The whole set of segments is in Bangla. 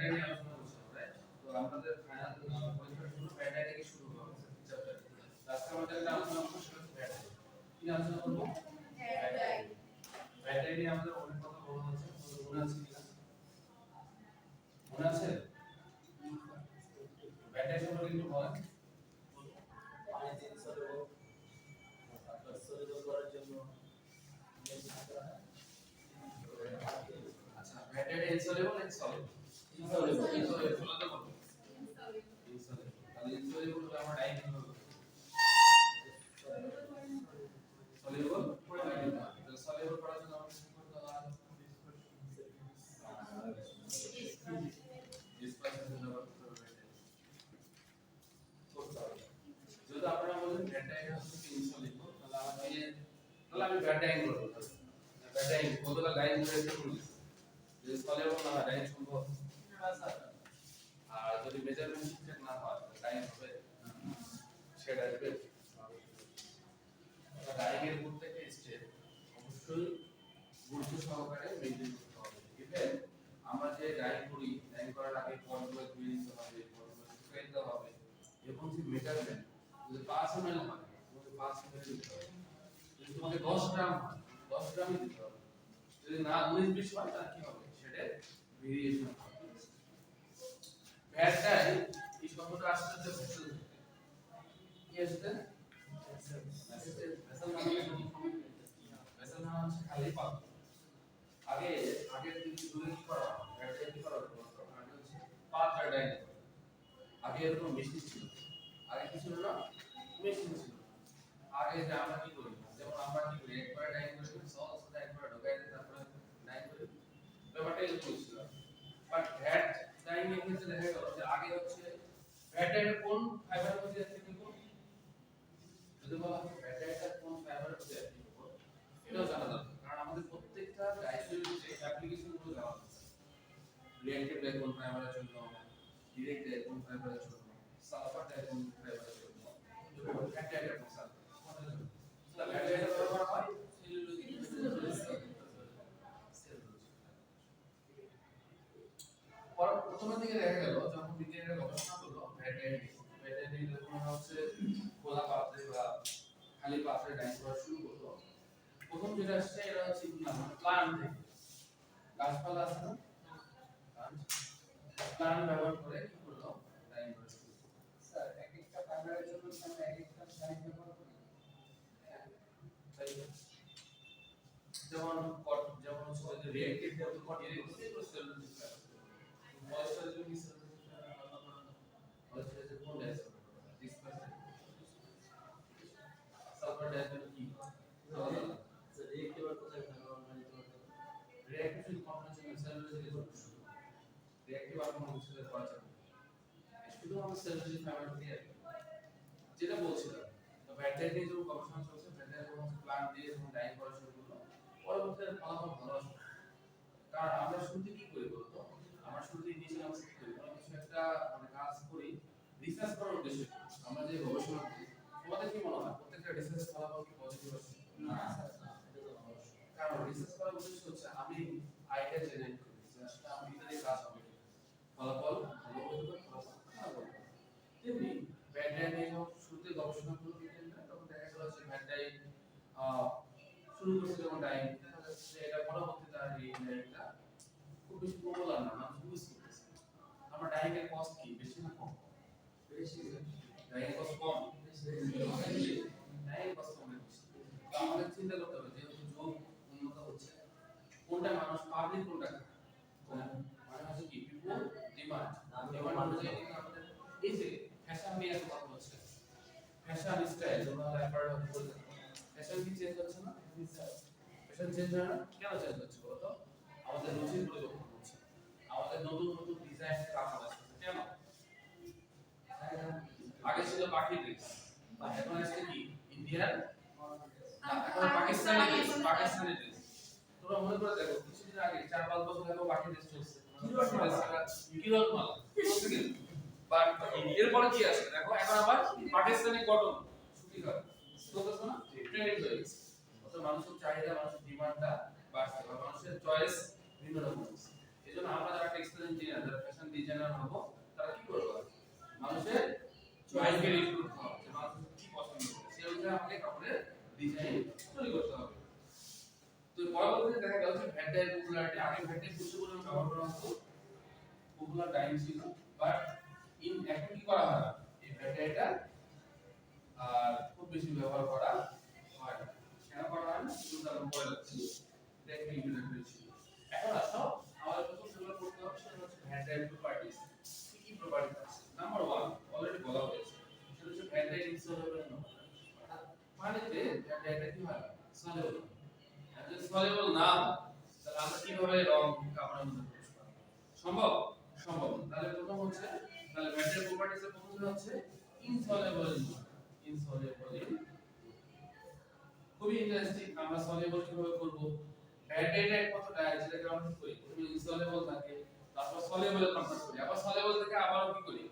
ব্যাটারি নিয়ে আলোচনা করছিলাম, রাইট? তো আমাদের ফাইনাল পরীক্ষার জন্য ব্যাটারি থেকে শুরু হবে চ্যাপ্টার। আজকে আমাদের একটা আলোচনা করব সেটা হচ্ছে ব্যাটারি। কি আলোচনা করব? ব্যাটারি। ব্যাটারি নিয়ে আমাদের অনেক কথা বলা হয়েছে, মনে আছে কিনা? মনে আছে? ব্যাটারি সম্পর্কে একটু বলেন। আচ্ছা, ব্যাটারি ইনসলেবল ইনসলেবল ইনসলেবল ইনসলেবল বলতে বলবো ইনসলেবল। তাহলে ইনসলেবল হলে আমরা ডাইন কিভাবে করব? সলিউবল তাহলে সলিউবল করার জন্য আমাদের কি করতে হয়? ডিসপারশন ব্যবহার করতে হবে। যদি আপনারা বলেন ব্যাটারি হচ্ছে ইনসলেবল, তাহলে আমি ব্যাটারি করব। ব্যাটারি কতটা লাইন ধরে এটা করব? যদি সলিউবল না হয় ডাইন সম্ভব না স্যার। আর যদি মেজারমেন্ট ঠিকঠাক না হয় ডাইন হবে সেটা আসবে। ডাইংয়ের প্রত্যেকটা স্টেপ অবশ্যই গুরুত্ব সহকারে মেইনটেইন করতে হবে। ইভেন আমরা যে ডাইং করি, ডাইং করার আগে পয়েন্টগুলো ধুয়ে নিতে হবে, পয়েন্টগুলো শুকিয়ে দিতে হবে, এবং যে মেজারমেন্ট যদি 5 ml হয় তোমাকে 5 ml দিতে হবে। যদি তোমাকে 10 গ্রাম হয় 10 গ্রামই দিতে হবে। যদি না 19-20 হয় তাহলে কি হবে? সেটা ভেরিয়েশন হবে। ভ্যাটাই এই শব্দটা আসছে যে ভেসেল থেকে। কি আসছে? ভেসেল। ভেসেল ভেসেল মানে হচ্ছে খালি পাত্র। আগের দিন দূরে কি করা হয়? ভ্যাটাই কি করা হতো? আগে হচ্ছে পাত্র ডাইং। আগে এরকম মেশিন ছিল। আগে কি ছিল না? মেশিন ছিল। আগে যে আমরা কি করি? যেমন আমরা কি করি? একবার ডাইং করে সহজ করে একবার ঢোকাই দিই, তারপরে ডাইং করি। ব্যাপারটা এরকম ছিল। বাট ভ্যাট ডাইং এর ক্ষেত্রে দেখা গেল যে আগে হচ্ছে ভ্যাটের কোন ফাইবার মধ্যে অ্যাপ্লিকেবল? যদি বলা হয় ভ্যাটের কোন ফাইবারের মধ্যে অ্যাপ্লিকেবল, এটাও জানা দরকার। কারণ আমাদের প্রত্যেকটা ডাইসোলিউটে অ্যাপ্লিকেশন গুলো দেওয়া আছে। রিঅ্যাক্টিভ ডাই কোন ফাইবারের জন্য, ডিরেক্ট ডাই কোন ফাইবারের জন্য, সালফার ডাই কোন ফাইবারের জন্য, ভ্যাট ডাই কোন ফাইবারের জন্য। তাহলে ভ্যাট ডাই ব্যবহার হয় সেলুলোজিক। প্রথমের দিকে দেখা গেল যখন বিজ্ঞানীরা গবেষণা করলো ভ্যাটারি যখন হচ্ছে খোলা পাত্রে বা খালি পাত্রে ডাইং করা শুরু করলো, প্রথম যেটা আসছে এটা হচ্ছে প্লান্ট থেকে। গাছপালা আছে না? প্লান্ট ব্যবহার করে কি করলো? ডাইং করা শুরু করলো। স্যার এক একটা ফাইবারের জন্য আমরা এক একটা ডাইং ব্যবহার করি। যেমন হচ্ছে reactive direct cellulosic fibre. Moisture জন্য কি সেলুলোজিক ফাইবার ব্যবহার করা হয়? ময়েশ্চার যে কোন ডাই ডিসপারশন সালফার ডাইঅক্সাইড কি আলাদা স্যার রিঅ্যাক্টিভ আর কোথায় ব্যবহার করা যেতে পারে? রিঅ্যাক্টিভ কনভেনশনাল সেলুলোজিক শুধু রিঅ্যাক্টিভ আর কনভেনশনাল করা যাবে শুধু আমরা সেলুলোজিক ফাইবার দিয়ে যেটা বলছিলাম। তো ব্যাটারি নিয়ে যখন গবেষণা চলছে, ব্যাটারি যখন প্লান্ট দিয়ে যখন ডাইং করা শুরু করলো, পরবর্তীতে ফলাফল ভালো আসে। কারণ আমরা শুরুতে কি করি বলতো? আমরা শুরুতে ইনিশিয়াল আমরা কি করি? আমরা কিছু একটা মানে কাজ করি রিসার্চ করার উদ্দেশ্যে। আমরা যে গবেষণা করি, তোমাদের কি মনে হয় প্রত্যেকটা রিসার্চ ফলাফল কি পজিটিভ আসে? না স্যার, এটা তো অবশ্যই। কারণ রিসার্চ করার উদ্দেশ্য হচ্ছে আমি আইডিয়া জেনারেট করি যে আসলে আমি এটা দিয়ে কাজ হবে, ফলাফল ভালো হতে পারে, ফলাফল খারাপ হতে পারে। তেমনি ব্যাটারি নিয়ে যখন শুরুতে গবেষণা করলো বিজ্ঞানীরা, তখন দেখা গেল যে ব্যাটারি শুরু করছে যখন ডাইং, দেখা যাচ্ছে যে এটা পরবর্তীতে আর এই ডাইংটা খুব বেশি পপুলার না, মানুষ ইউজ করতেছে। আমরা ডাইং এর কস্ট কি বেশি না কম? বেশি। ডাইং এর কস্ট কম? বেশি। ডাইং এর কস্ট কম বেশি। তো আমাদের চিন্তা করতে হবে যেহেতু যুগ উন্নত হচ্ছে, কোনটা মানুষ পাবলিক কোনটা মানে হচ্ছে কি পিপল ডিমান্ড অনুযায়ী আমাদের এই যে ফ্যাশন নিয়ে এত কথা হচ্ছে, ফ্যাশন স্টাইল তোমরা একবার বলতে ফ্যাশন কি চেঞ্জ হচ্ছে না? ফ্যাশন চেঞ্জ হয় না? কেন চেঞ্জ হচ্ছে বলো তো? আমাদের রুচির পরিবর্তন হচ্ছে, আমাদের নতুন নতুন ডিজাইন কাপড় আসছে। কেন? আগে ছিল পাখি ড্রেস, এখন আসছে কি ইন্ডিয়ান, এখন পাকিস্তানি ড্রেস। তোমরা মনে করে দেখো কিছুদিন আগে 4-5 বছর আগে পাখি ড্রেস চলছে, কিরণ মালা চলছে কিন্তু। বাট এরপরে কি আসছে দেখো, এখন আবার পাকিস্তানি কটন সুতি কাপড় চলতেছে না? ট্রেন্ডিং হয়ে গেছে। অর্থাৎ মানুষের চাহিদা, মানুষের ডিমান্ডটা বাড়ছে, বা মানুষের চয়েস ভিন্ন রকম হচ্ছে। এজন্য আমরা যারা টেক্সটাইল ইঞ্জিনিয়ার, যারা ফ্যাশন ডিজাইনার হব তারা কি করবে মানুষের চয়েসকে রিড করতে হবে যে মানুষ কি পছন্দ করে সেই অনুযায়ী আমাকে কাপড়ের ডিজাইন তৈরি করতে হবে তো পরবর্তীতে দেখা গেল যে ভ্যাট ডাইয়ের পপুলারিটি আগে ভ্যাট ডাই প্রচুর পরিমাণে ব্যবহার করা হতো পপুলার ডাইং ছিল বাট এখন কি করা হয় এই ভ্যাট ডাইটা আর খুব বেশি ব্যবহার করা হয় না কেন করা হয় না সেটা আমরা পরে দেখছি দেখি ভিডিওটা ছিল এখন আসো আমাদের প্রথম যেগুলো করতে হবে সেটা হচ্ছে ভ্যাট ডাইয়ের প্রপার্টিজ কি কি প্রপার্টিজ আছে নাম্বার 1 অলরেডি বলা হয়েছে সেটা হচ্ছে ভ্যাট ডাই ইনসলভেবল অর্থাৎ পানিতে ভ্যাট ডাইটা কি হয় সলেবল যদি সলেবল না তাহলে আমরা কিভাবে রং কাপড়ের মধ্যে প্রবেশ করব সম্ভব সম্ভব তাহলে প্রথম হচ্ছে তাহলে ভ্যাট ডাইয়ের প্রপার্টিজ এর প্রথম হচ্ছে ইনসলেবল ইনসলেবল খুবই ইন্টারেস্টিং আমরা সলেবল কিভাবে করব ভ্যাট ডাইটা কত ডাই যেটাকে আমরা কি করি প্রথমে ইনসলেবল থাকে তারপর সলেবলে কনভার্ট করি আবার সলেবল থেকে আবার কি করি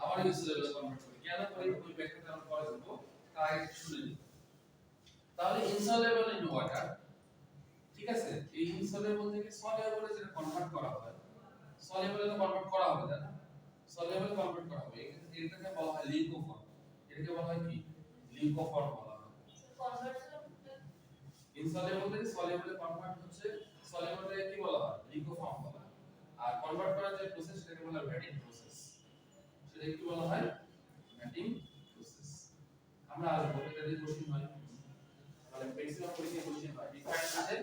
আবার ইনসলেবলে কনভার্ট করি কেন করি ওই ব্যাখ্যাটা আমরা পরে দেব তার আগে শুনে নিই তাহলে ইনসলেবল ইন ওয়াটার ঠিক আছে এই ইনসলেবল থেকে সলেবলে যেটা কনভার্ট করা হয় সলেবলে তো কনভার্ট করা হবে না সলেবলে কনভার্ট করা হবে এটাকে বলা হয় লিকোফর্ম এটাকে বলা হয় কি লিকোফর্ম বলা হয় ইনসলেবল থেকে সলেবলে কনভার্ট হচ্ছে সলেবলে কি বলা হয় লিকোফর্ম বলা হয় আর কনভার্ট করার যে প্রসেস সেটাকে বলা হয় ভ্যাটিং প্রসেস সেটা কি বলা হয় ভ্যাটিং প্রসেস আমরা আসবো এটা দিয়ে কোশ্চেন হয় তাহলে ম্যাক্সিমাম পরীক্ষায় কোশ্চেন হয় ডিফাইন আছে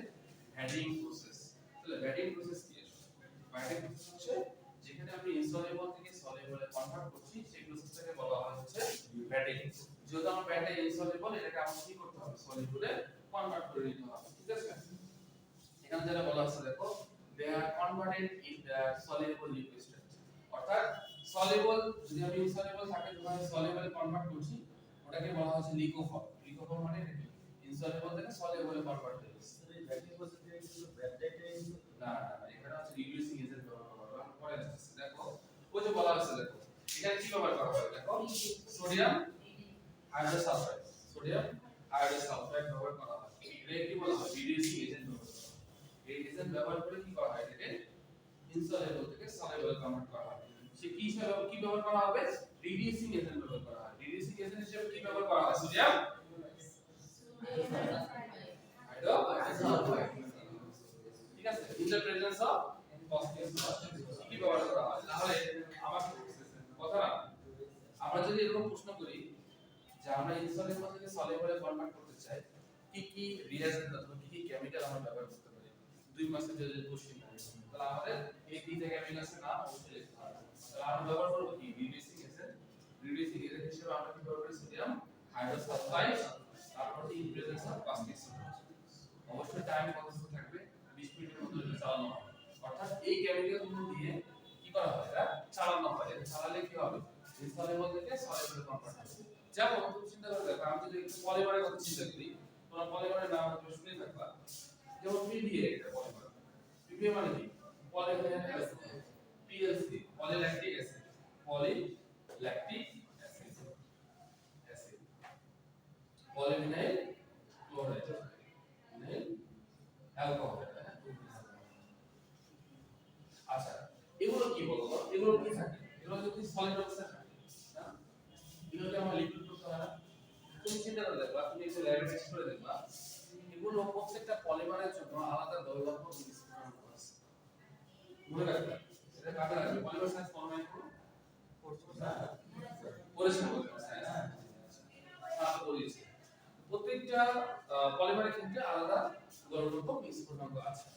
ভ্যাটিং প্রসেস তাহলে ভ্যাটিং প্রসেস কি ভ্যাটিং প্রসেস হচ্ছে যেখানে আমরা ইনসলেবল থেকে সলেবলে কনভার্ট করছি সেই প্রসেসটাকে বলা হয় হচ্ছে ভ্যাটিং যেহেতু আমরা ভ্যাটে ইনসলেবল এটাকে আমাদের কি করতে হবে সলিবলে কনভার্ট করে নিতে হবে ঠিক আছে এখানে যেটা বলা আছে দেখো they are converted in the soluble liquid state অর্থাৎ সলিবল যদি আমি ইনসলেবল থাকে যখন সলিবলে কনভার্ট করছি ওটাকে বলা হচ্ছে লিকোফর্ম লিকোফর্ম মানে কি ইনসলেবল থেকে সলিবলে কনভার্ট হয়ে গেছে এই ভ্যাটিং প্রসেসে কিন্তু ভ্যাটে না এখানে হচ্ছে রিডিউসিং এজেন্ট ব্যবহার করা হয় আমরা পরে আসছে দেখো ওই যে বলা আছে দেখো এখানে কি ব্যবহার করা হয় দেখো সোডিয়াম হাইড্রোসালফাইড সোডিয়াম হাইড্রোসালফাইড ব্যবহার করা হয় এটা কি বলা হয় রিডিউসিং এজেন্ট ব্যবহার করা হয় এই এজেন্ট ব্যবহার করে কি করা হয় এটাকে ইনসলেবল থেকে সলেবল কনভার্ট করা হয় সে কি হিসাবে কি ব্যবহার করা হবে রিডিউসিং এজেন্ট ব্যবহার করা হয় রিডিউসিং এজেন্ট হিসেবে কি ব্যবহার করা হয় সোডিয়াম হাইড্রোসালফাইড ঠিক আছে in the presence of phosphate কি ব্যবহার করা হয় তাহলে আমার কথা না আমরা যদি এরকম প্রশ্ন করি যে আমরা ইনসলেবল থেকে সলেবলে কনভার্ট করতে চাই কি কি রিঅ্যাজেন্ট অথবা কি কি কেমিক্যাল আমরা ব্যবহার করতে পারি দুই মাসের যদি কোশ্চেন থাকে তাহলে আমাদের এই তিনটা কেমিক্যালের নাম অবশ্যই লিখতে হবে তাহলে আমরা ব্যবহার করব কি রিডিউসিং এজেন্ট হিসেবে আমরা কি ব্যবহার করি সোডিয়াম হাইড্রোসালফাইড তারপর in presence of caustic soda অবশ্যই টাইম কত থাকবে 20 মিনিটের মধ্যে এটা চালানো হবে অর্থাৎ এই কেমিক্যালগুলো দিয়ে কি করা হয় এটা চালানো হয় এটা চালালে কি হবে ইনসলেবল থেকে সলেবলে কনভার্ট হবে যেমন তুমি চিন্তা করে দেখো আমি যদি একটু পলিমারের কথা চিন্তা করি তোমরা পলিমারের নাম তুমি শুনে থাকবা যেমন পিডিএ এটা পলিমার পিডিএ মানে কি polyvinyl acid PLC polylactic acid polylactic acid polyvinyl chloride vinyl alcohol আচ্ছা এগুলো কি বলবো এগুলো কি থাকে এগুলো যদি সলিড অবস্থায় থাকে না এগুলোকে আমরা লিকুইড করতে হয় না তুমি চিন্তা করে দেখবা তুমি এই ল্যাবে টেস্ট করে দেখবা এগুলো প্রত্যেকটা পলিমারের জন্য আলাদা দৈর্ঘ্য বিস্তার করা আছে মনে রাখবে এটা কাটা রাখবে পলিমার সাইজ কত মাইক্রো পরিষ্কার করতে হ্যাঁ সাত বলেছি প্রত্যেকটা পলিমারের ক্ষেত্রে আলাদা দৈর্ঘ্য বিস্তার আছে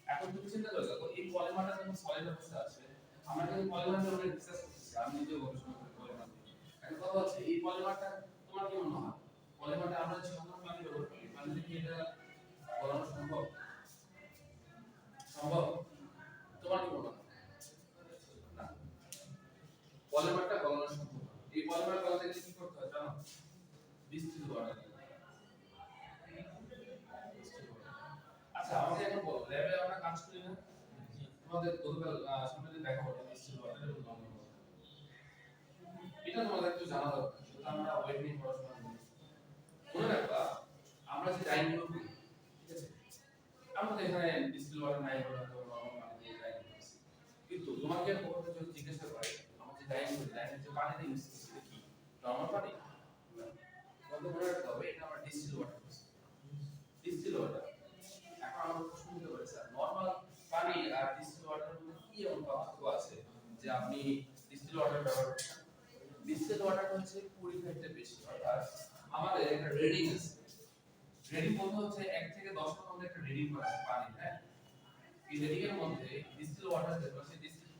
এখন তুমি চিন্তা করে দেখো এই পলিমারটা যখন সলিড অবস্থায় আছে আমরা কিন্তু পলিমার নিয়ে ডিসকাস করতেছি আমি নিজে গবেষণা করে পলিমার এখন কথা হচ্ছে এই পলিমারটা তোমার কি মনে হয় পলিমারটা আমরা যে সাধারণ পানি ব্যবহার করি পানিতে কি এটা গলানো সম্ভব সম্ভব তোমার কি মনে হয় না পলিমারটা গলানো সম্ভব এই পলিমার গলাতে কি করতে হয় জানো বিস্তৃত করা আচ্ছা আমাকে এখন বলো ল্যাবে আমরা কাজ করি না তোমাদের গতকাল সামনে দেখা হলো নিশ্চিত ওয়াটারের উদাহরণ এটা তোমাদের একটু জানা দরকার সেটা আমরা ওয়েব নিয়ে পড়াশোনা করি মনে রাখবা আমরা যে ডাইং গুলো করি ঠিক আছে আমাদের এখানে ডিস্টিল ওয়াটার নাই বলে তো নরমাল পানি দিয়ে ডাইং করছি কিন্তু তোমাকে যদি জিজ্ঞাসা করে আমরা যে লাইনের যে পানিটা ইউজ করছি কি নরমাল পানি বলতে মনে রাখতে হবে এটা আমরা ডিস্টিল ওয়াটার ডিস্টিল ওয়াটার। এখন আমরা প্রশ্ন করতে পারি স্যার নরমাল পানি আর ডিস্টিল ওয়াটারের মধ্যে কি এমন পার্থক্য আছে যে আপনি ডিস্টিল ওয়াটার ব্যবহার করছেন? ডিস্টিল ওয়াটার হচ্ছে পিউরিফাইডটা বেশি, অর্থাৎ আমাদের একটা রেডিং আছে। রেডিং বলতে হচ্ছে 1 থেকে 10 এর মধ্যে একটা রেডিং করা আছে পানি, হ্যাঁ। এই রেডিং এর মধ্যে ডিস্টিল ওয়াটার যেটা আছে ডিস্টিল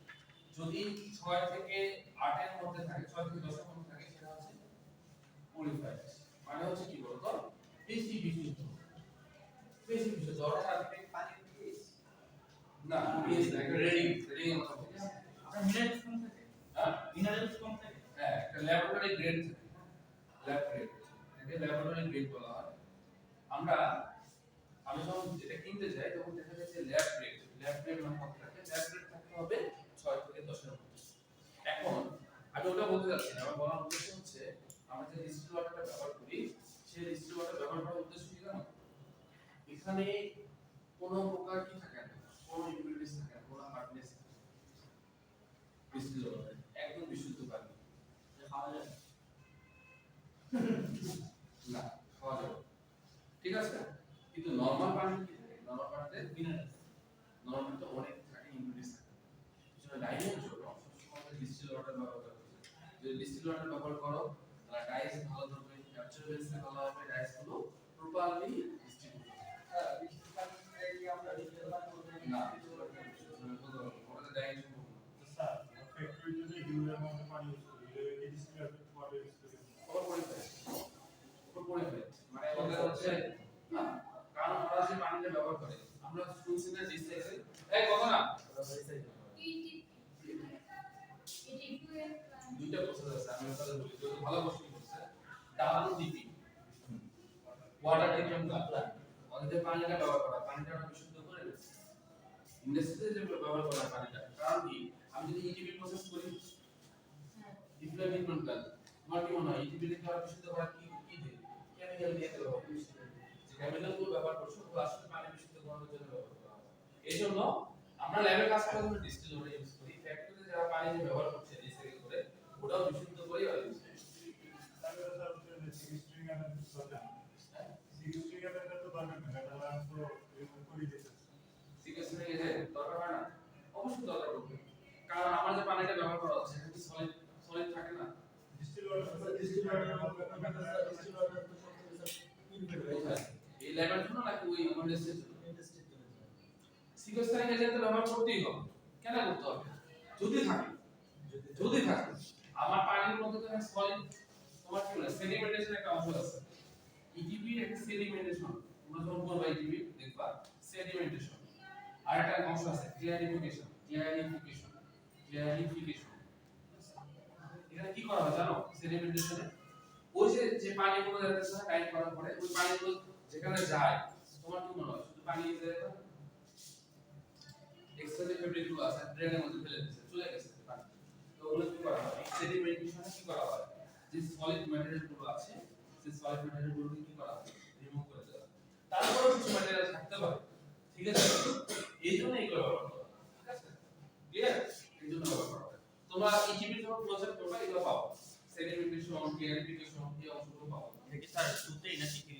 যদি 6 থেকে 8 এর মধ্যে থাকে, 6 থেকে 10 এর মধ্যে থাকে সেটা হচ্ছে পিউরিফাইড। মানে হচ্ছে কি বলতো বেশি বিশুদ্ধ, বেশি বিশুদ্ধ অর্থাৎ পানি পিএইচ না পিএইচ না, একটা রেডিং এর কথা বলছি আমরা মিনারেলস কম থাকে, হ্যাঁ মিনারেলস কম থাকে, হ্যাঁ একটা ল্যাবরেটরি গ্রেড থাকে, ল্যাব গ্রেড, এটাকে ল্যাবরেটরি গ্রেড বলা হয়। আমি যখন এটা কিনতে যাই তখন দেখা যায় যে ল্যাব গ্রেড মানে কত থাকে, ল্যাব গ্রেড থাকতে হবে 6 থেকে 10 এর মধ্যে। এখন আমি ওটা বলতে যাচ্ছি না, আমার বলার উদ্দেশ্য হচ্ছে আমরা যে ডিস্টিল ওয়াটারটা ব্যবহার করি সেই ডিস্টিল ওয়াটার ব্যবহার করার উদ্দেশ্য কি জানো? এখানে কোনো প্রকার কি থাকে না, কোনো ইম্পিউরিটিস থাকে না, কোনো হার্ডনেস থাকে না। ডিস্টিল ওয়াটার একদম বিশুদ্ধ পানি, খাওয়া যায় না খাওয়া যাবে, ঠিক আছে। কিন্তু নরমাল পানি কি থাকে, নরমাল পানিতে মিনারেলস নরমাল তো অনেক থাকে ইনগ্রিডিয়েন্টস থাকে। সেজন্য ডাইনের জন্য সবসময় ডিস্টিল ওয়াটার ব্যবহার করতে হবে। যদি ডিস্টিল ওয়াটার ব্যবহার করো তাহলে ডাইস ভালো ধরবে, অ্যাবজর্বেন্স ভালো হবে, ডাইস গুলো প্রপারলি ডিস্ট্রিবিউট হবে। হ্যাঁ বৃষ্টির পানি দিয়ে আমরা ডিস্টিল পানি বলতে না ওটা ডাইস তো স্যার ফ্যাক্টরি যদি হিউজের মধ্যে পানি ইউজ করি এই ডিস্টিলার ওয়াটার ইউজ করি মানে ওদের হচ্ছে না, কারণ ওরা যে পানিটা ব্যবহার করে আমরা শুনছি না রিসাইকেল, এই কথা না দুইটা প্রসেস আছে, আমি আপনাদের বলি তো ভালো প্রশ্ন করছে। ডাব্লিউডিপি ওয়াটার ট্রিটমেন্ট প্ল্যান্ট, ওদের পানিটা ব্যবহার করা, পানিটা আমরা বিশুদ্ধ করে ইন্ডাস্ট্রিতে যে ব্যবহার করা পানিটা, কারণ কি আমি যদি ইটিপি প্রসেস করি ইফ্লুয়েন্ট ট্রিটমেন্ট প্ল্যান্ট, তোমার কি মনে হয় ইটিপি তে আর বিশুদ্ধ করা কি কি দিয়ে কেমিক্যাল দিয়ে দেবো, যে কেমিক্যাল গুলো ব্যবহার করছো ওগুলো আসলে পানি বিশুদ্ধ করার জন্য ব্যবহার করা হয়। এইজন্য আমরা ল্যাবে কাজ করার জন্য ডিস্টিল ওয়াটার ইউজ করি, ফ্যাক্টরিতে যারা পানি যে ব্যবহার করছে রিসাইকেল করে ওটাও বিশুদ্ধ করে আর ইউজ করি। তাহলে স্যার সিক্সটিং এর দরকার সিক্সটিং এর তো দরকার নেই, এটা তো রিমুভ করে দিতে সিকুয়েন্সিং এর দরকার হয় না, অবশ্যই দরকার হবে, কারণ আমার যে পানিটা ব্যবহার করা হচ্ছে এটা কি সলিড সলিড থাকে না। Distil water distil water distil water তো সব থেকে কোথায়? এই ল্যাবের জন্য নাকি ওই ইন্ডাস্ট্রির জন্য? ইন্ডাস্ট্রির জন্য সিকুয়েন্সিং এজেন্ট ব্যবহার করতেই হবে, কেন করতে হবে? যদি থাকে আমার পানির মধ্যে তো সলিড, তোমার কি বলে সেডিমেন্টেশন একটা অংশ আছে, ইটিপি একটা সেডিমেন্টেশন, তোমরা যখন করবে ইটিপি দেখবা সেডিমেন্টেশন, আর একটা অংশ আছে ক্লিয়ারিফিকেশন। এখানে কি করা হয় জানো? সেডিমেন্টেশনে ওই যে পানিগুলো যাচ্ছে না টাইট করার পরে ওই পানিগুলো যেখানে যায় তোমার কি মনে হয় শুধু পানি যায় না, এক্সট্রা যে ফেব্রিক গুলো আছে ড্রেনের মধ্যে ফেলে দিচ্ছে চলে গেছে পানি, তো ওগুলো কি করা হয় সেডিমেন্টেশনে কি করা হয়, যে সলিড ম্যাটেরিয়াল গুলো আছে সেই সলিড ম্যাটেরিয়াল গুলো কি করা হয় রিমুভ করে দেওয়া, তারপরে কিছু ম্যাটেরিয়াল থাকতে পারে, ঠিক আছে। এই জন্য এগুলো ব্যবহার করা হয়, ঠিক আছে, ক্লিয়ার? এই জন্য ব্যবহার করা হয়। তোমরা ইটিপি যখন প্রজেক্ট করবে এগুলো পাও, সেডিমেন্টেশন ক্লিয়ারিফিকেশন এই অংশগুলো পাও। এটা কি স্যার শুনতেই না শিখি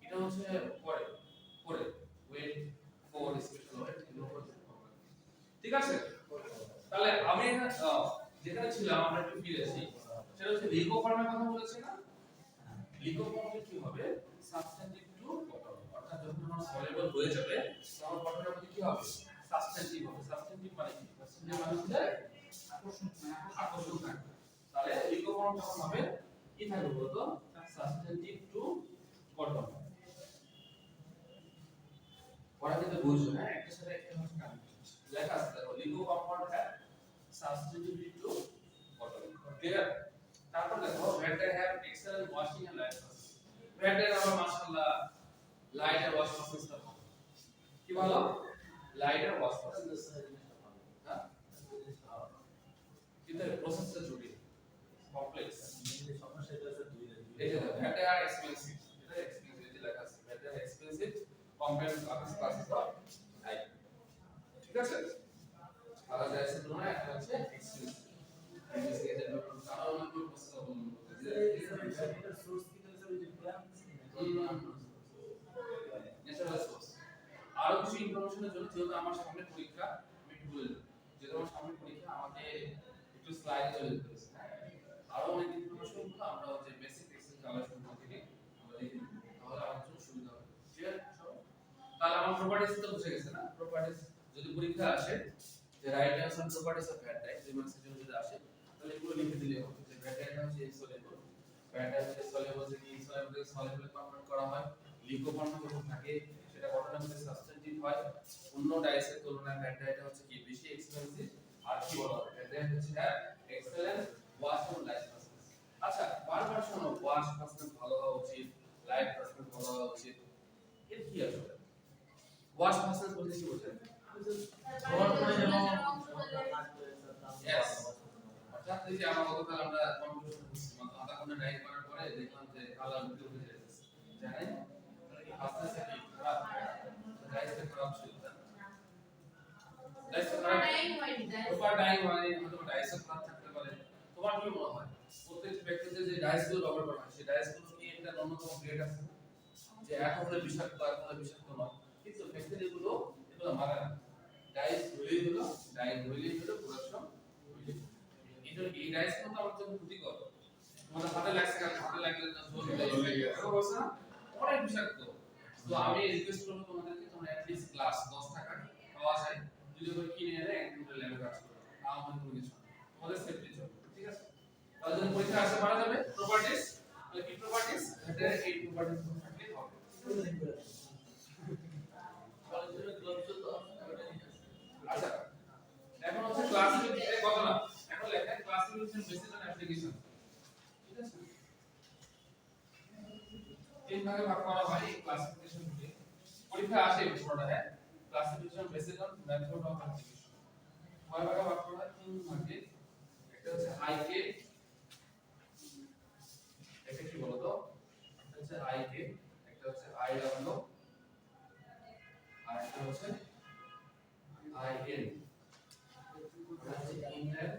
এটা হচ্ছে পরে পরে ওয়েট ফর স্পেশাল ওয়েট এগুলো পরে হবে, ঠিক আছে। তাহলে আমি যেখানে ছিলাম আমরা একটু ফিরে আসি, সেটা হচ্ছে লিকো ফর্মের কথা বলেছি না। লিকো ফর্মে কি হবে, সাবস্টেন্টিভ টু বটম, অর্থাৎ যখন আমার সলিউবল হয়ে যাবে তখন বটমের মধ্যে কি হবে সাবস্টেন্টিভ হবে। সাবস্টেন্টিভ মানে কি? সাবস্টেন্টিভ মানে হচ্ছে আকর্ষণ থাকবে। তাহলে লিকো ফর্ম যখন হবে কি থাকবে বলতো, সাবস্টেন্টিভ টু বটম। পড়া কিন্তু বুঝছো না, একটা সাথে একটা হচ্ছে কানেক্ট লেখা আছে দেখো, leuco compound have substantive to bottom, clear? তারপর দেখো vendor have excellent washing and light process. Vendor আমার মাশাআল্লাহ লাইট আর ওয়াশ প্রসেসটা ভালো, কি ভালো? লাইট আর ওয়াশ প্রসেস, হ্যাঁ কিন্তু প্রসেসটা জটিল কমপ্লেক্স। সমস্যা এটা আছে দুই এই যে ভেন্ডার আর এক্সপেন্সিভ, এটা এক্সপেন্সিভ যে লেখা আছে vendor expensive compare to other classes of light, ঠিক আছে। আলাদা আছে তোমরা একটা হচ্ছে ইনভেস্টিগেশন ডক্টর তারা অনেকগুলো প্রসেস অবলম্বন করতেছে এটার সোর্স কি তাহলে স্যার ওই যে প্ল্যান ন্যাচারাল সোর্স আরো কিছু ইনফরমেশনের জন্য যেহেতু আমার সামনে পরীক্ষা আমি একটু বলে দিই যেহেতু আমার সামনে পরীক্ষা আমাকে একটু স্লাইড চলে যেতে হবে আরো অনেক ইনফরমেশন গুলো আমরা হচ্ছে বেসিক এক্সেল কালেকশন থেকে আমরা দেখে নিব তাহলে আমার জন্য সুবিধা হবে ক্লিয়ার তাহলে আমার প্রপার্টিজ তো বুঝে গেছে না প্রপার্টিজ যদি পরীক্ষা আসে যে right answer properties of VAT type 3 মার্কসের জন্য যদি আসে তাহলে এগুলো লিখে দিলে হবে যে ভ্যাট টাইপ হচ্ছে ইনসলেবল ভ্যাট টাইপ হচ্ছে সলিউবল থেকে ইনসলেবল থেকে সলিউবল কনভার্ট করা হয় লিকো ফর্মে যখন থাকে সেটা ঘটনার মধ্যে সাবস্টেন্টিভ হয় অন্য ডাইসের তুলনায় ভ্যাট টাইপটা হচ্ছে কি বেশি এক্সপেন্সিভ আর কি বলা হয় ভ্যাট টাইপ হচ্ছে হ্যাঁ excellent wash on life percent আচ্ছা বারবার শোনো ওয়াশ পার্সেন্ট ভালো হওয়া উচিত লাইফ পার্সেন্ট ভালো হওয়া উচিত এর কি আসলে ওয়াশ পার্সেন্ট বলতে কি বোঝায় খবর পড়ে যেন Yes. অর্থাৎ এই যে আমরা গতকাল আমরা কনক্লুশন করছি মাত্র আধা ঘন্টা ডাইভ করার পরে দেখলাম যে কালার উঠে উঠে যাচ্ছে জানেন তাহলে কি হাসতে কি খারাপ ডাইভটা খারাপ ছিল ডাইভটা খারাপ প্রপার ডাইভ মানে হয়তো ডাইভটা খারাপ থাকতে পারে তোমার কি মনে হয় প্রত্যেক ব্যক্তিতে যে ডাইভগুলো ব্যবহার করা হয় সেই ডাইভগুলো কি একটা ন্যূনতম গ্রেড আছে যে এত হলে বিষাক্ত আর কোনো বিষাক্ত নয় কিন্তু ব্যাকটেরিয়াগুলো এগুলো মারা না ডাইভ হইলেই হলো প্রোডাকশন এই ডাইস কিন্তু আমার জন্য ক্ষতিকর তোমাদের হাতে লাগছে কারণ হাতে লাগলে না জোর হয়ে যাবে বুঝছো না অনেক বিষাক্ত তো আমি রিকোয়েস্ট করব তোমাদেরকে তোমরা এট লিস্ট গ্লাস 10 টাকা পাওয়া যায় যদি করে কিনে এনে একদম ল্যাবে কাজ করো আমার কোনো কিছু তোমাদের সেফটি জন্য ঠিক আছে তাহলে যদি পরীক্ষা আসে পারা যাবে প্রপার্টিজ তাহলে কি প্রপার্টিজ এটা এই প্রপার্টিজ থাকলে হবে আচ্ছা এখন হচ্ছে ক্লাসিফিকেশন কথা না এখন লেখা ক্লাসিফিকেশন বেসিস অন অ্যাপ্লিকেশন ঠিক আছে তিন ভাগে ভাগ করা হয় এই ক্লাসিফিকেশনকে পরীক্ষা আসে পুরোটা হ্যাঁ classification basis on method of application কয় ভাগে ভাগ করা হয় তিন ভাগে একটা হচ্ছে আইকে এটা কি বলো তো একটা হচ্ছে আইকে একটা হচ্ছে আইডব্লিউ আর একটা হচ্ছে আইএন ইন্টার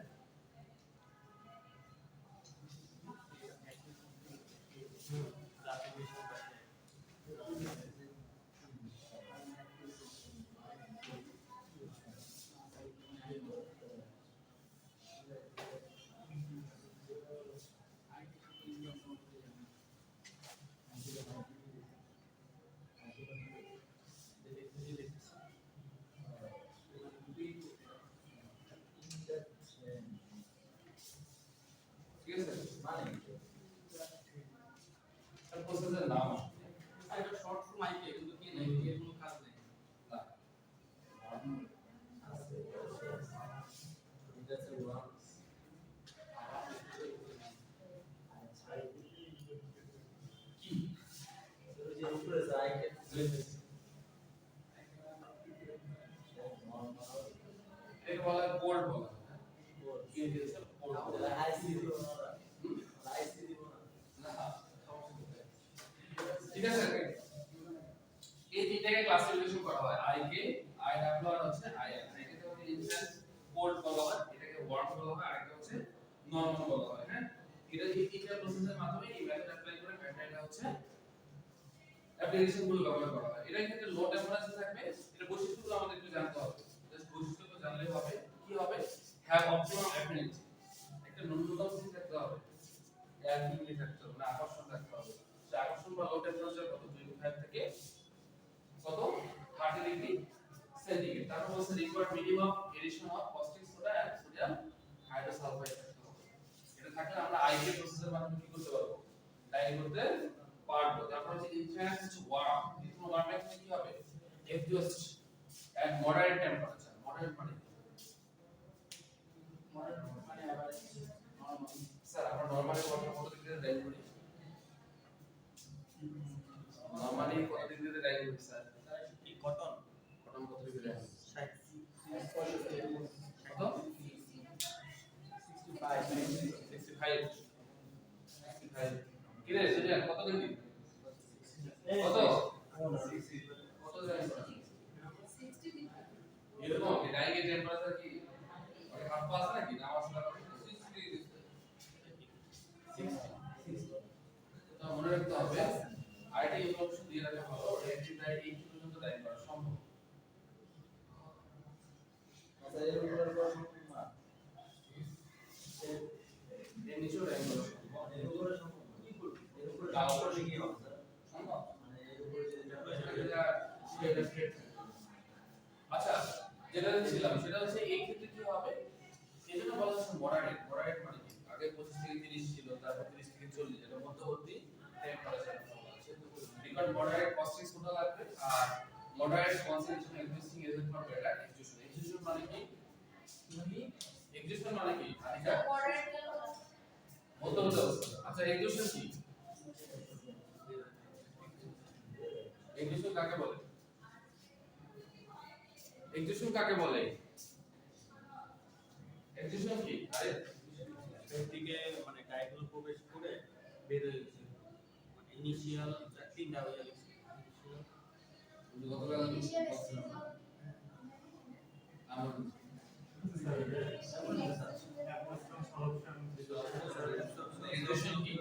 ঠিক আছে মানে তার প্রসেসের নাম আর এটা শর্ট ফর্ম আইকে কিন্তু কি নাই এর কোনো কাজ নেই না কি ওই যে উপরে আছে আইকে এটাকে বলা হয় বোর্ড বলা হয় কি দিয়েছে বোর্ড আমাদের আইসি দিব না আইসি দিব না না ঠিক আছে এই তিনটাকে ক্লাসিফিকেশন করা হয় আইকে আইডব্লিউ আর হচ্ছে আইএন এটাকে হচ্ছে ইনস্ট্যান্স কোড বলা হয় এটাকে ওয়ার্ম বলা হয় আর একটা হচ্ছে নরমাল বলা হয় হ্যাঁ এটা এই তিনটা প্রসেসের মাধ্যমে এই মেথড অ্যাপ্লাই করে প্যাটার্নটা হচ্ছে অ্যাপ্লিকেশন গুলো ব্যবহার করা হয় এটার ক্ষেত্রে লো টেম্পারেচার থাকবে এটা বৈশিষ্ট্যগুলো আমাদের একটু জানতে হবে জাস্ট বৈশিষ্ট্যগুলো জানলে হবে কি হবে হ্যাভ অপটিমাম অ্যাফিনিটি একটা ন্যূনতম কি থাকতে হবে অ্যাফিনিটি থাকতে হবে না আকর্ষণ থাকতে হবে সে আকর্ষণ বা লো টেম্পারেচার কত 25 থেকে কত 30 ডিগ্রি সেন্টিগ্রেড তারপর বলছে required minimum addition of caustic soda and sodium hydrosulphide থাকতে হবে এটা থাকলে আমরা আইকে প্রসেসের মাধ্যমে কি করতে পারবো ডাই করতে পারবো তারপর হচ্ছে ইনফ্লুয়েন্স হচ্ছে ওয়ার্ম দ্বিতীয় ওয়ার্মের কি হবে এক্সজস্ট এট মডারেট টেম্পারেচার মডারেট মানে আবার স্যার আমরা নরমালি কত ডিগ্রিতে ডাই করি নরমালি কত ডিগ্রিতে ডাই করি স্যার কি কটন কত ডিগ্রিতে ডাই করি 60 কত 65 কি রে সুজন কত ডিগ্রি কত কত জানি এরকম কি ডাইকে টেম্পারেচার কি মানে হাফ পাস নাকি না আসলে 60 ডিগ্রি এর নিচেও টাইম বলা সম্ভব। এর উপরে সম্ভব কি করব এর উপরে তাও করলে কি হবে স্যার সম্ভব। মানে এর উপরে যদি আচ্ছা, যেটা ছিলাম সেটা হচ্ছে এই ক্ষেত্রে কি হবে, এই জন্য বলা হচ্ছে মডারেট। মডারেট মানে কি, আগে 25 থেকে 30 ছিল, তারপর 30 থেকে 40, এটা মধ্যবর্তী টেম্পারেচার বলা আছে। বিকজ মডারেট কস্টিং সোডা লাগবে, আর moderate concentration existing is for better execution. Execution মানে কি, এক্সিকিউশন মানে কি, এটা মধ্যবর্তী অবস্থা। আচ্ছা, এক্সিকিউশন কি, এক্সিকিউশন কাকে বলে, এক্সিকিউশন কাকে বলে, এক্সিকিউশন কি? আরে ব্যক্তিকে মানে ডায়াগোনাল প্রবেশ করে বের হয়ে গেছে মানে ইনিশিয়াল তিনটা হয়ে গেছে গতকাল আমি আমার এক্সিকিউশন কি,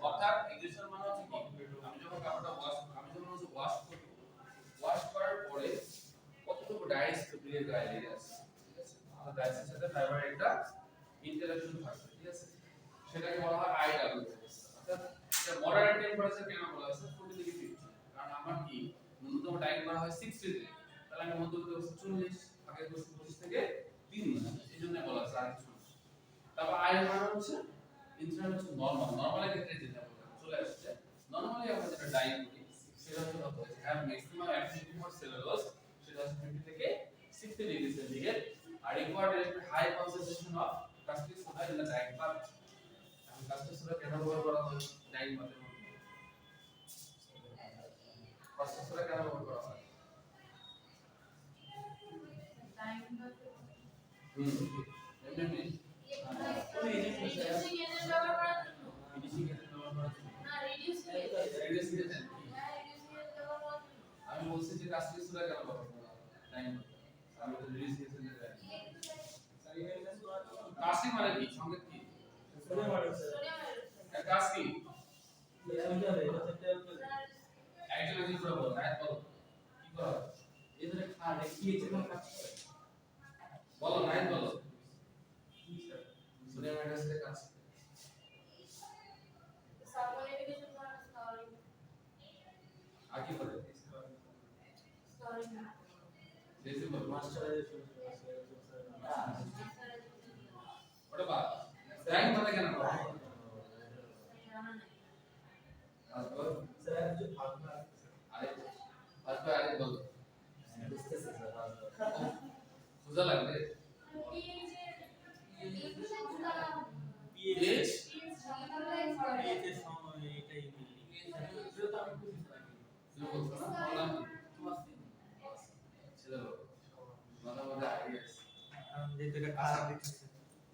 অর্থাৎ এক্সিকিউশন মানে হচ্ছে কি, আমি যখন কাপড়টা ওয়াশ করব, ওয়াশ করার পরে কতটুকু ডাইস বেরিয়ে গায়ে লেগে আছে, ঠিক আছে, আর ডাইসের সাথে ফাইবারের একটা ইন্টারঅ্যাকশন থাকবে, ঠিক আছে, সেটাকে বলা হয় আইডাল। অর্থাৎ এটা মডারেট টেম্পারেচার কেন বলা হয়েছে 40 থেকে 50, কারণ আমার কি ন্যূনতম টাইম করা হয় 60 তে, তাহলে আমি মধ্যবর্তী অবস্থা 40, আগে 25 থেকে 3 এইজন্য বলা হয়েছে আর কিছু না। তারপর আই মানে হচ্ছে ইন্টারনাল হচ্ছে নরমাল, নরমালের ক্ষেত্রে যেটা চলে আসছে, নরমালি আমরা যেটা ডাইং করি সেটা হচ্ছে কত হচ্ছে, have maximum affinity for cellulose, সেটা হচ্ছে 50 থেকে 60 ডিগ্রি সেন্টিগ্রেড, আর required high concentration of caustic soda in the dyeing bath. এখন কাস্টিক সোডা কেন ব্যবহার করা হয় ডাইং পাথের মধ্যে, কাস্টিক সোডা কেন ব্যবহার করা হয়? এমনি রিডিউসিং এজেন্ট ব্যবহার আমি বলছি যে কাস্টিক সোডা কেন ব্যবহার করা হয় ডাইং পাথে, আমি তো রিডিউসিং এজেন্ট কাস্টিক মানে কি, সংকেত কি, কাজ কি, একজন একজন করে বলো, নায়ক বলো কি করা, এদের খাটে কি এজন্য কাজ করে, বলো নায়ক বলো, সোডিয়াম হাইড্রোক্সাইডের কাজ আর কি করে, বেশি বলো ওটা বাদ, ডাইং মানে কেন বলো, তারপর আরে বলো বুঝা লাগবে পিএইচ পিএইচ এর সময় এটাই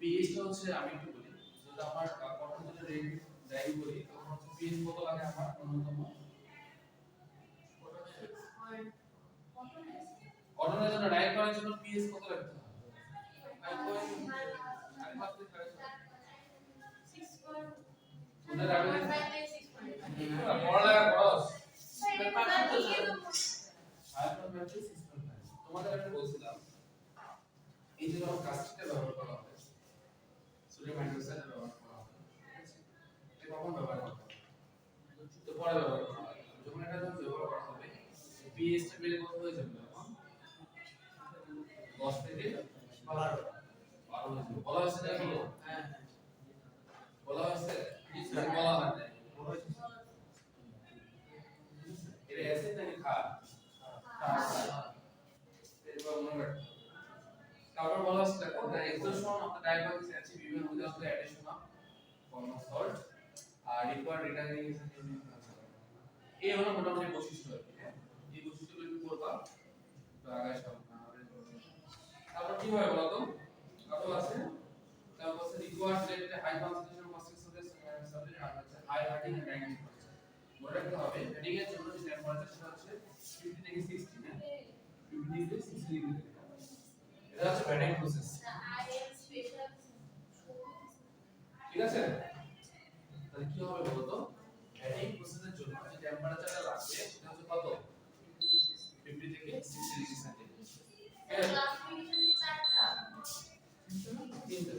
পিএইচটা হচ্ছে, আমি একটু বলি, যদি আমার কটন যদি ডাইং করি তখন হচ্ছে পিএইচ কত লাগে আমার ন্যূনতম, কটনের জন্য ডাইং করার জন্য পিএইচ কত রাখতে হবে, 5.6 তোদের আগে পড়ালেখা করস তোমাদের আমি বলছিলাম এই যে যখন কাস্টিকটা ব্যবহার করা হয়, সোডিয়াম হাইড্রোক্সাইড ব্যবহার করা হয়, ঠিক আছে, এটা কখন ব্যবহার করা হয়, তো পরে ব্যবহার করা হয়, যখন এটা যখন ব্যবহার করা হবে পিএইচটা বেড়ে কত হয়ে যাবে, তখন 10 থেকে 12 হয়ে যাবে, বলা হয়েছে না এগুলো, হ্যাঁ বলা হয়েছে কি বলা হয় না, এটা অ্যাসিড নাকি ক্ষার, এরপর মনে রাখতে হবে। তারপর বলা হচ্ছে দেখো the exhaustion of the diaphragm is achieved even without the addition of common salt R required returning is using এই হলো মোটামুটি বৈশিষ্ট্য আর কি, হ্যাঁ এই বৈশিষ্ট্যগুলো একটু করবা তো আগে সব না হবে। তারপর কি হয় বলো তো, কত আছে, তারপর আছে required level high concentration of caustic soda subject আর হচ্ছে high heating and drying temperature, মনে রাখতে হবে হেডিং এর জন্য যে টেম্পারেচার সেটা হচ্ছে 50 থেকে 60, হ্যাঁ 50 থেকে 60 ডিগ্রি, এটা হচ্ছে ব্যাটিং প্রসেস, ঠিক আছে, তাহলে কি হবে বলো তো, ব্যাটিং প্রসেসের জন্য যে টেম্পারেচারটা লাগবে সেটা হচ্ছে কত, 50 থেকে 60 ডিগ্রি সেন্টিগ্রেড, ক্লাসিফিকেশন কি চারটা, তিনটা,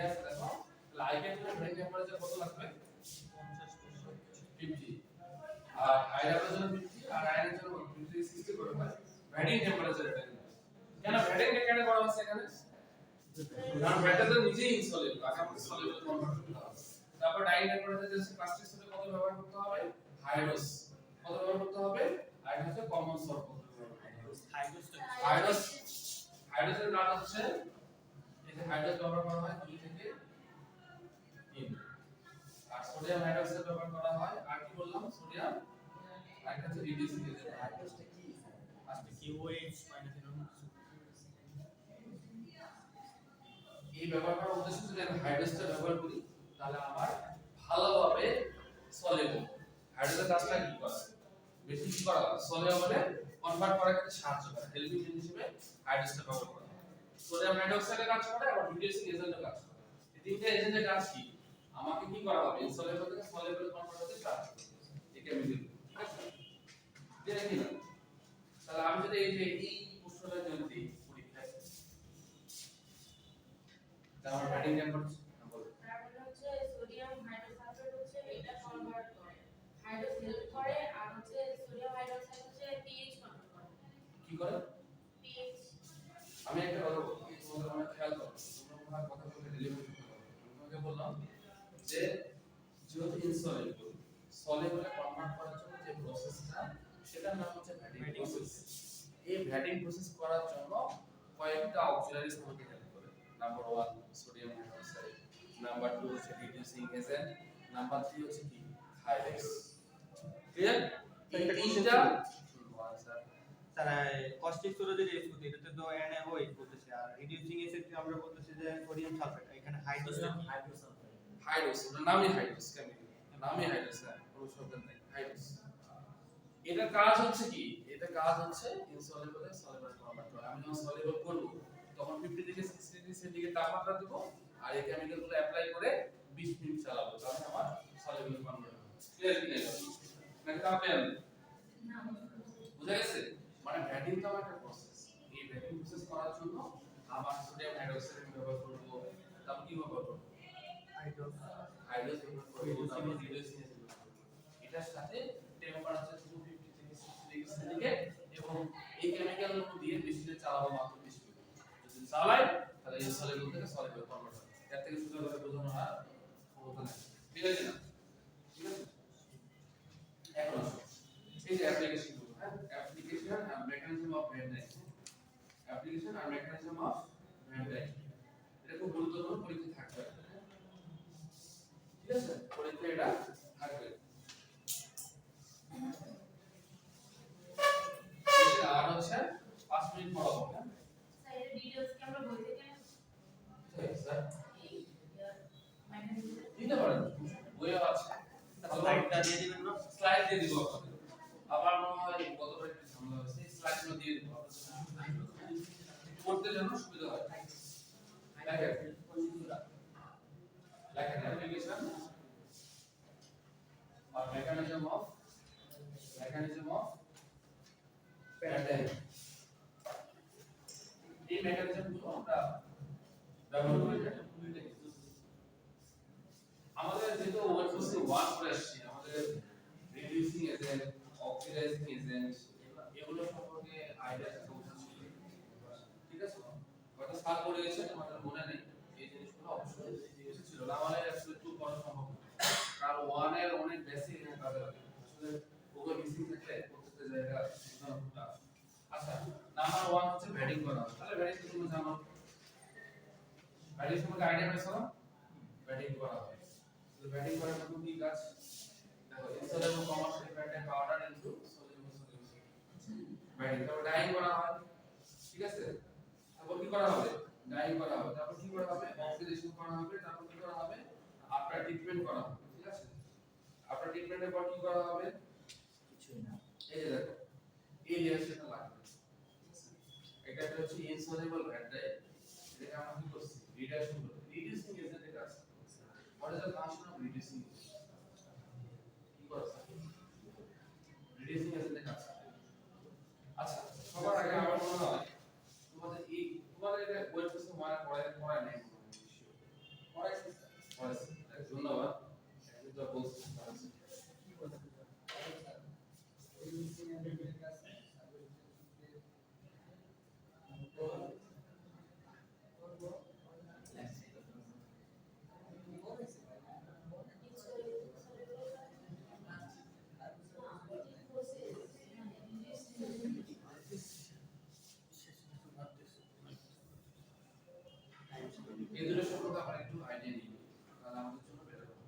আছে দেখো তাহলে আইকের জন্য ভ্যানিং টেম্পারেচার কত লাগবে 50 আর আইডার জন্য 50 আর আয়নের জন্য 50 60 করে হয় ভ্যানিং টেম্পারেচার এটা কেন ভ্যানিং কেন করা হচ্ছে এখানে কারণ ব্যাটারি তো নিজেই ইনসলেবল আগে আমাকে সলিবল কনভার্ট করতে হবে তারপর ডাইং টেম্পারেচার যে প্লাস্টিক সাথে কত ব্যবহার করতে হবে হাইড্রোস কত ব্যবহার করতে হবে আর এটা হচ্ছে কমন সল্ট হাইড্রোস হাইড্রোজের কাজ হচ্ছে এই যে হাইড্রোস ব্যবহার করা হয় 2 থেকে 3 আর সোডিয়াম হাইড্রোক্সাইড ব্যবহার করা হয় আর কি বললাম সোডিয়াম আর এটা হচ্ছে রিডিউসিং এজেন্ট হাইড্রোসটা কি আজকে QOH এই ব্যবহার করার উদ্দেশ্য যদি আমি হাইড্রোসটা ব্যবহার করি তাহলে আমার ভালোভাবে সলিবল হাইড্রোজের কাজটা কি করে বেশি কি করা সলিবলে কনভার্ট করার ক্ষেত্রে সাহায্য করে হেল্পিং এজেন্ট হিসেবে হাইড্রোসটা ব্যবহার করা হয় সোডিয়াম হাইড্রোক্সাইডের কাজ করে আর রিডিউসিং এজেন্টের কাজ করে এই তিনটা এজেন্টের কাজ কি আমাকে কি করা হবে ইনসলেবল থেকে সলিবল কনভার্ট হতে সাহায্য করবে এই কেমিক্যাল ঠিক আছে এটা কি না তাহলে আমি যদি এই যে এই প্রশ্নটা যদি দিই পরীক্ষায় তাহলে ব্যাটিং টেম্পারেচার তারপরে হচ্ছে সোডিয়াম হাইড্রোসালফেট হচ্ছে এটা কনভার্ট করে হাইড্রোস হেল্প করে আর হচ্ছে সোডিয়াম হাইড্রোক্সাইড হচ্ছে পিএইচ কন্ট্রোল করে কি করে পিএইচ আমি একটা কথা বলবো তোমাদের অনেক খেয়াল করো তোমরা আমার কথা বলতে রিলেভেন্ট করতে পারো আমি তোমাকে বললাম যে যেহেতু ইনসলেবল সলিবলে কনভার্ট করার জন্য যে প্রসেসটা সেটার নাম হচ্ছে ভ্যাটিং প্রসেস এই ভ্যাটিং প্রসেস করার জন্য কয়েকটা অক্সিলারিজ আমাকে হেল্প করে নাম্বার 1 সোডিয়াম হাইড্রোক্সাইড নাম্বার 2 হচ্ছে রিডিউসিং এজেন্ট নাম্বার 3 হচ্ছে কি হাইড্রোক্স ক্লিয়ার এই তিনটা তারা কস্টিক স্টোরেজের ইউজ করতে এটাতে তো NaOH বলতেছে আর রিডিউসিং এসেট আমরা বলতেছি যে সোডিয়াম সালফেট এখানে হাইড্রোস হাইড্রোস ওটার নামই হাইড্রোস কেমিক্যাল নামই হাইড্রোস না কোনো শব্দ নেই হাইড্রোস এটার কাজ হচ্ছে কি এটা কাজ হচ্ছে ইনসলেবলে সলিবল কনভার্ট করা আমি যখন সলিবল করব তখন 50 থেকে 60 ডিগ্রি সেন্টিগ্রেড তাপমাত্রা দেব আর এই কেমিক্যালগুলো অ্যাপ্লাই করে 20 মিনিট চালাবো তাহলে আমার সলিবল কনভার্ট হবে ক্লিয়ার কি নাকি তাহলে না বুঝা গেছে মানে ভ্যাটিং তো একটা প্রসেস এই ভ্যাটিং প্রসেস করার জন্য আমার সোডিয়াম হাইড্রোক্সাইড ব্যবহার করব তারপর কি ব্যবহার করব হাইড্রোস হাইড্রোস ব্যবহার করব তারপর রিডিউসিং এজেন্ট এটার সাথে টেম্পারেচার 250 থেকে 60 ডিগ্রি সেন্টিগ্রেড এবং এই কেমিক্যালগুলো দিয়ে মেশিনে চালাবো মাত্র 20 মিনিট যদি চালাই তাহলে এই সলিবল থেকে সলিবল কনভার্ট হবে এর থেকে সুন্দর করে বোঝানো আর ক্ষমতা নাই ঠিক আছে না ঠিক আছে এখন আসো এই যে অ্যাপ্লিকেশন গুলো হ্যাঁ application and mechanism of vat dyeing application and mechanism of vat dyeing এটা খুব গুরুত্বপূর্ণ পরীক্ষা থাকবে ঠিক আছে পরীক্ষা এটা থাকবে আর হচ্ছে 5 মিনিট পড়াবো হ্যাঁ স্যার এর ডিটেইলস কি আমরা বই থেকে স্যার এই মেকানিজম দিতে পারেন বইও আছে স্লাইডটা দিয়ে দিবেন না স্লাইড দিয়ে দিব আপনাদের আবার মনে হয় কতবার একটু ঝামেলা হয়েছে স্লাইডগুলো দিয়ে দিব পড়তে যেন সুবিধা হয় দেখেন অ্যাপ্লিকেশন আর মেকানিজম অফ প্যাটার্ন এই মেকানিজমগুলো আমরা ব্যবহার করি আমাদের যেহেতু ওয়ার্কফোর্সে 1 করে আসছে আমাদের রিডিউসিং এজেন্ট অক্সিডাইজিং এজেন্ট এগুলো সম্পর্কে আইডিয়া থাকা উচিত ছিল ঠিক আছে হয়তো সাল পড়ে গেছে আমাদের মনে নেই এই জিনিসগুলো অবশ্যই জিনিস ছিল না হলে আসলে টু করা সম্ভব না কারণ 1 এর অনেক বেসিক কাজ লাগে আসলে ওগুলো মিসিং থাকলে প্রত্যেকটা জায়গা বুঝানো আচ্ছা নাম্বার 1 হচ্ছে ভ্যাটিং করা তাহলে ভ্যাটিং তুমি জানো ভ্যাটিং সম্পর্কে আইডিয়া পেয়েছো ভ্যাটিং করা হয় তো ব্যাটিং করার জন্য কি কাজ দেখো insoluble commercial battery powder into soluble solution ব্যাটিং তারপর ডাইং করা হয় ঠিক আছে তারপর কি করা হবে ডাইং করা হবে তারপর কি করা হবে অক্সিডেশন করা হবে তারপর কি করা হবে আফটার ট্রিটমেন্ট করা হবে ঠিক আছে আফটার ট্রিটমেন্টের পর কি করা হবে কিছুই না এই যে দেখো এই রিঅ্যাকশনটা লাগবে ঠিক আছে এটা হচ্ছে ইনসলেবল ব্যাটারি এটা আমরা কি করছি রিডাকশন করছি রিডিউসিং এজেন্টের কাজ What is the function of reducing? কি করছে? রিডিউসিং এজেন্টের কাজ করে। আচ্ছা, সবার আগে আমার মনে হয় তোমাদের এটা ওয়েবসাইটে পড়ায় নাই এই দুটো সম্পর্কে আমরা একটু আইডিয়া নিই তাহলে আমাদের জন্য বেটার হবে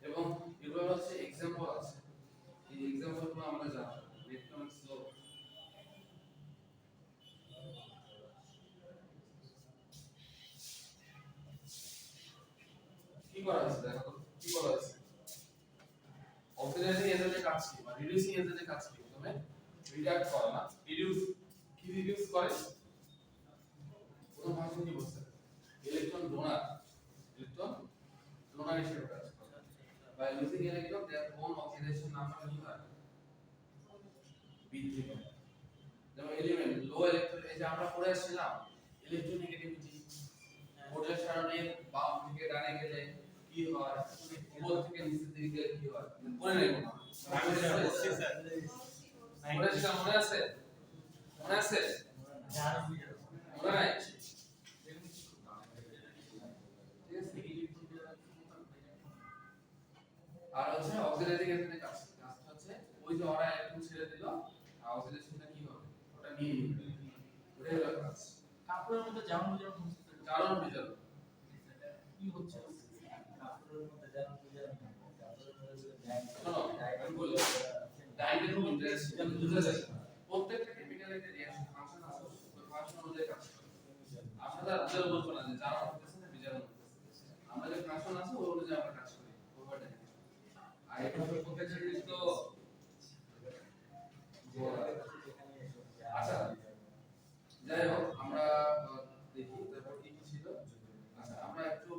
এবং এগুলো হচ্ছে एग्जांपल আছে এই एग्जांपल গুলো আমরা জানবো ইলেকট্রনিক স্লো কি করা হয়েছে দেখো তো কি বলা হয়েছে অক্সিডাইজিং এজেন্টের কাজ কি বা রিডিউসিং এজেন্টের কাজ কি প্রথমে রিডাক্ট করে না রিডিউস কি রিডিউস করে প্রথম ফাংশন কি বলছে ইলেকট্রন ডোনার হিসেবে কাজ করে by losing electron their own oxidation number কি হয় বৃদ্ধি পায় যেমন এলিমেন্ট লো ইলেকট্রন এই যে আমরা পড়ে আসছিলাম ইলেকট্রোনেগেটিভিটি ওটার কারণে বাম থেকে ডানে গেলে কি হয় উপর থেকে নিচের দিকে গেলে কি হয় পড়ে নেই কোনো মনে আছে মনে আছে মনে নাই আর হচ্ছে অক্সিডাইজিং এজেন্টের কাজ হচ্ছে ওই যে ওরা ইলেকট্রন ছেড়ে দিল অক্সিডেশনটা কি হবে ওটা নিয়ে নিবে ওটাই হলো কাজ কাপড়ের মধ্যে জারণ বিজারণ জারণ বিজারণ কি হচ্ছে কাপড়ের মধ্যে জারণ বিজারণ শোনো আমি বলি ডাইরেক্ট খুব ইন্টারেস্টিং বুঝা যায় প্রত্যেকটা কেমিক্যাল একটা রিঅ্যাকশন ফাংশন আছে ওই ফাংশন অনুযায়ী কাজ করে আপনারা আপনারা বলছো না যে জারণ হচ্ছে না বিজারণ হচ্ছে আমরা যে ফাংশন আছে ওই অনুযায়ী আমরা কাজ করি ওভারটা আর এটা প্রত্যেকটা জিনিস তো আচ্ছা যাই হোক আমরা দেখি তারপর কি কি ছিল আচ্ছা আমরা একটু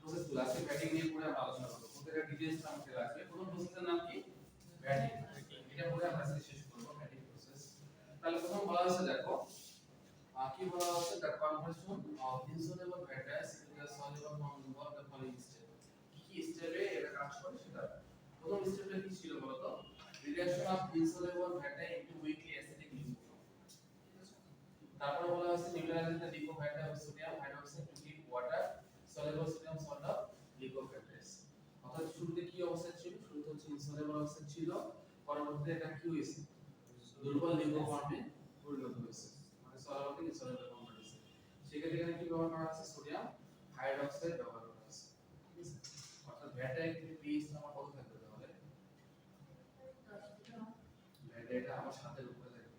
প্রসেস গুলো আজকে ব্যাটিং নিয়ে পরে আমরা আলোচনা করব প্রত্যেকটা ডিটেইলস আমাকে লাগবে প্রথম প্রসেসের নাম কি ব্যাটিং এটা পরে আমরা আজকে শেষ করব ব্যাটিং প্রসেস তাহলে প্রথম বলা হচ্ছে দেখো কি বলা হচ্ছে the conversion of insoluble matters into the soluble form involve the following step কি স্টেপে এটা কাজ করে সেটা প্রথম স্টেপটা কি ছিল বলতো reduction of insoluble matter into weakly acidic liquid তারপর বলা হচ্ছে neutralising the leuco factor of sodium hydroxide to give water soluble sodium salt of leuco factors অর্থাৎ শুরুতে কি অবস্থা ছিল শুরুতে হচ্ছে ইনসoluble অবস্থা ছিল পরবর্তীতে এটা কি হয়েছে দুর্বল লিকো ফর্মে পরিণত হয়েছে মানে soluble থেকে ইনসoluble কনভার্ট হয়েছে সেক্ষেত্রে এখানে কি ব্যবহার করা আছে সোডিয়াম হাইড্রোক্সাইড ব্যবহার করা আছে ঠিক আছে অর্থাৎ ভ্যাটা একটি পিএইচ আমার কত থাকবে তাহলে ভ্যাটা এটা আমার সাথে উপরে থাকবে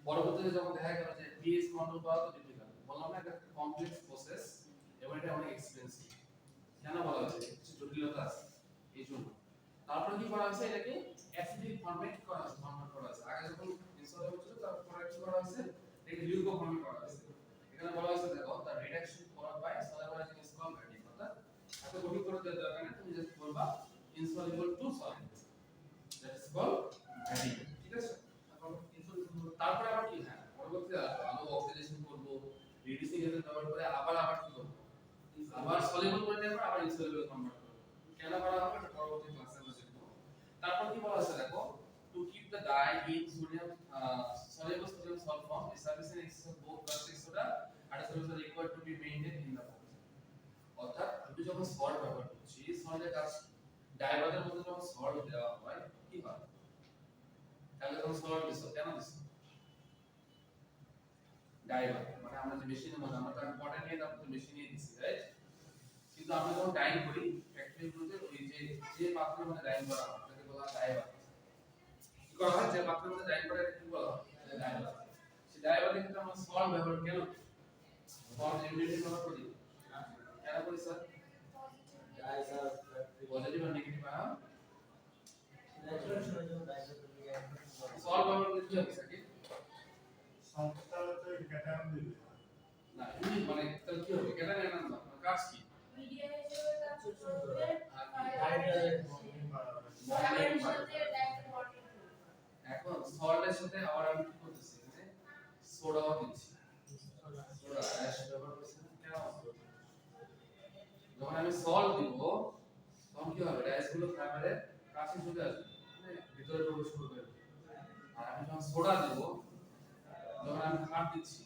পরবর্তীতে যখন দেখা গেল যে পিএইচ কন্ট্রোল করা তো ডিফিকাল্ট বললাম না এটা কমপ্লেক্স প্রসেস এবং এটা অনেক এক্সপেন্সিভ কেন বলা হচ্ছে কিছু জটিলতা আছে এই জন্য তারপর কি করা হয়েছে এটাকে অ্যাসিডিক ফর্মে কি করা হয়েছে কনভার্ট করা হয়েছে আগে যখন ইনসoluble ছিল তারপর কি করা হয়েছে এটাকে লিউকো ফর্মে করা হয়েছে এখানে বলা হয়েছে দেখো the reduction forward by solubilizing is called ব্যাটিং অর্থাৎ এত গঠন করে দেওয়ার দরকার নেই তুমি জাস্ট বলবা insoluble to solid that is called ব্যাটিং ঠিক আছে তারপরে আবার কি হ্যাঁ পরবর্তীতে আলো অক্সিডেশন করব রিডিউসিং এজেন্ট ব্যবহার করে আবার কি করব আবার সলিউবল করে দেব আবার ইনসoluble কনভার্ট করব কেন করা হবে এটা পরবর্তী ক্লাসে আমরা শিখব তারপর কি বলা আছে দেখো to keep the dye in sodium soluble sodium salt form a sufficient excess of both caustic soda and a solution required to be maintained in the form অর্থাৎ আমি যখন সল্ট ব্যবহার করছি সল্টের কাজ ডাইবারের মধ্যে যখন সল্ট দেওয়া হয় কি হয় তাহলে যখন সল্ট দিছো কেন দিছো ডাইবার মানে আমরা যে মেশিনের মধ্যে আমরা তার পটে নিয়ে তারপর মেশিনে দিছি রাইট কিন্তু আমরা যখন ডাইং করি ফ্যাক্টরিগুলোতে ওই যে পাত্রের মধ্যে ডাইং করা হয় তাকে বলা হয় ডাইবার কি করা হয় যে পাত্রের মধ্যে ডাইং করা কি বলা হয় ডাইবার সেই ডাইবারের ক্ষেত্রে আমরা সল্ট ব্যবহার কেন সল্ট ইমিডিয়েটলি ব্যবহার করি কেন করি স্যার পজিটিভ আর নেগেটিভ আয়ন সল্ট ব্যবহার করলে কি হবে স্যার সংস্থাটা তো ক্যাটায়ন দিবে না এই মানে তাহলে কি হবে ক্যাটায়ন আয়ন না কাজ কি মিডিয়া হিসেবে কাজ করবে হাইড্রোজেন বন্ডিং করা হবে সলিউবের সাথে ডাইরেক্ট বন্ডিং এখন সল্টের সাথে আবার আমি কি করতেছি এখানে সোডাও দিচ্ছি সোডা অ্যাশ ব্যবহার করছি না কেন যখন আমি সল্ট দিব তখন কি হবে অ্যাশগুলো ফাইবারের কাছে চলে আসবে মানে ভিতরে প্রবেশ করবে আর আমি যখন সোডা দেব যখন আমি খাপ দিচ্ছি,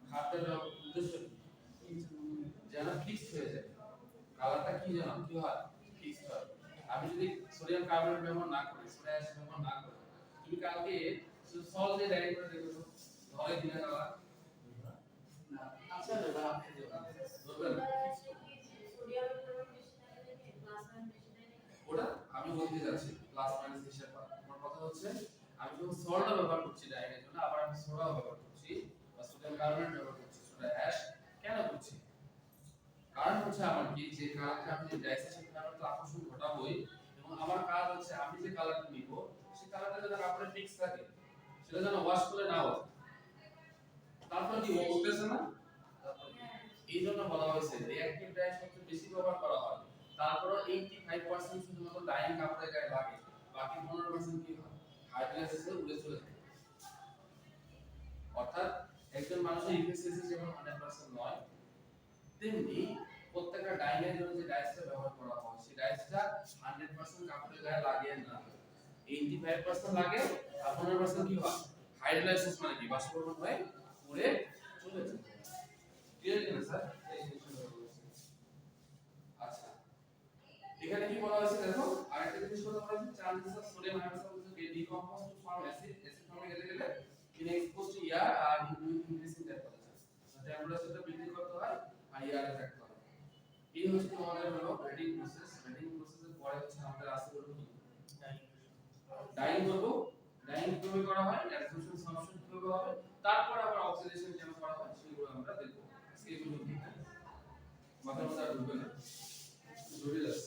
খাপটা দেওয়ার উদ্দেশ্য কি? যেন ফিক্সড হয়ে যায়, কালারটা কি যেন কি হয়, ফিক্সড হয়। আমি যদি সোডিয়াম কার্বনেট ব্যবহার না করি, সোডা অ্যাশ ব্যবহার না করি, তুমি কালকে সল দিয়ে ডাইরেক্ট করে দেখো তো, ধরে কিনা কালার না আচ্ছা দাদা আপনি ধরবে না। সোডিয়ামের পরিমাণ বেশি থাকে নাকি প্লাস আয়ন বেশি থাকে নাকি? ওটা আমি বলতে যাচ্ছি প্লাস মাইনাস হিসাব করা। আমার কথা হচ্ছে আমি যখন সল্ট ব্যবহার করছি ডাইনের জন্য, আবার আমি সোডা ব্যবহার করছি বা সোডিয়াম কার্বনেট ব্যবহার করছি, সোডা অ্যাশ কেন করছি? কারণ হচ্ছে আমার কি, যে কালারটা আমি যে ডাইসের সাথে কালারটা আকর্ষণ ঘটাবোই, এবং আমার কাজ হচ্ছে আমি যে কালারটা নিব সেই কালারটা যেন কাপড়ে ফিক্স থাকে, সেটা যেন ওয়াশ করে না হয়। তারপর কি ও উঠতেছে না? এই জন্য বলা হয়েছে রিঅ্যাক্টিভ ডাই সবচেয়ে বেশি ব্যবহার করা হয়। তারপরে 85% শুধুমাত্র ডাইং কাপড়ের গায়ে লাগে, বাকি 15% কি হয়, হাইড্রোলাইসিসে উড়ে চলে যায়। অর্থাৎ একজন মানুষের ইফিসিয়েন্সি যেমন 100% নয়, তেমনি প্রত্যেকটা ডাইংয়ের জন্য যে ডাইসটা ব্যবহার করা হয় সেই ডাইসটা 100% কাপড়ের গায়ে লাগে না, 85% লাগে, আর 15% কি হয়, হাইড্রোলাইসিস মানে কি, বাষ্পীভবন হয়ে উড়ে চলে যায়। ক্লিয়ার কিনা স্যার? আচ্ছা, এখানে কি বলা হয়েছে দেখো, আরেকটা জিনিস কথা বলা হয়েছে, chances of sodium hydroxide to get decompose to form acid, acid ফর্মে গেলে ইন এক্সপোজ টু এয়ার আর ইনক্রিজিং টেম্পারেচার, টেম্পারেচারটা বৃদ্ধি করতে হয় আর এয়ারে থাকতে হয়। এই হচ্ছে তোমাদের হলো রেডিং প্রসেস। রেডিং প্রসেসের পরে হচ্ছে আমাদের আসতে হলো কি, ডাইং করব। ডাইং কিভাবে করা হয়, অ্যাডসর্পশন সাবস্টিটিউশন কিভাবে হবে, তারপর আবার অক্সিডেশন কেন করা হয় সেগুলো আমরা দেখব। আজকে এগুলো ঠিক আছে, মাথার মধ্যে আর ঢুকবে না, জটিল আছে।